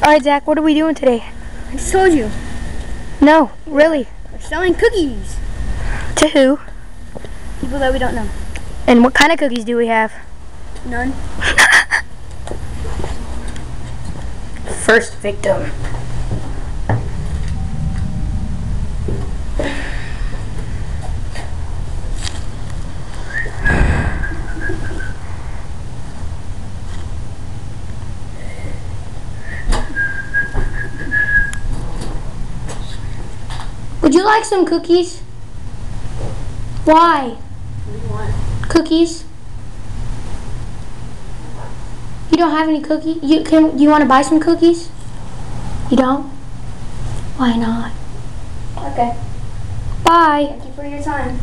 Alright, Zach, what are we doing today? I just told you. No, really. We're selling cookies. To who? People that we don't know. And what kind of cookies do we have? None. First victim. Would you like some cookies? Why? Cookies? You don't have any cookies? You want to buy some cookies? You don't? Why not? Okay. Bye. Thank you for your time.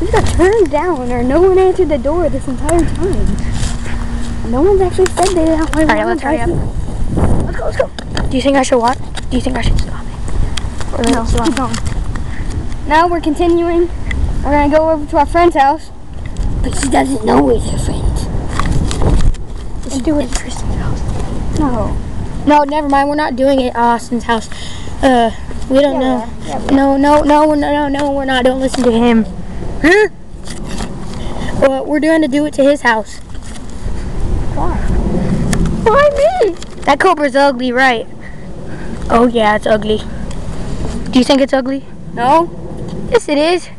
We got turned down, or no one answered the door this entire time. No one's actually said they don't want to. Alright, let's hurry up. Let's go. Do you think I should what? Do you think I should stop it? Or No, keep going. Now we're continuing. We're gonna go over to our friend's house, but she doesn't know we're her friends. Let's do it at Tristan's house. No. No, never mind. We're not doing it at Austin's house. We don't know. No, we're not. Don't listen to him. Huh? Well, we're going to do it to his house. Why? Why me? That cobra's ugly, right? Oh yeah, it's ugly. Do you think it's ugly? No. Yes, it is.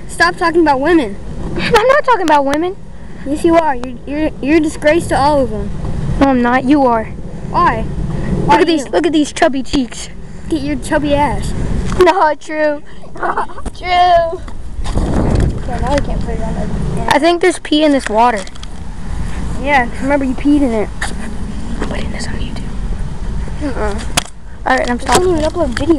Stop talking about women. I'm not talking about women. Yes, you are. You're a disgrace to all of them. No, I'm not. You are. Why? Look at these. Look at these chubby cheeks. Look at your chubby ass. Not true. True. Yeah, now we can't put it on the. I think there's pee in this water. Yeah, remember you peed in it. I'm putting this on YouTube. Alright, I'm I can't stopping. even upload video.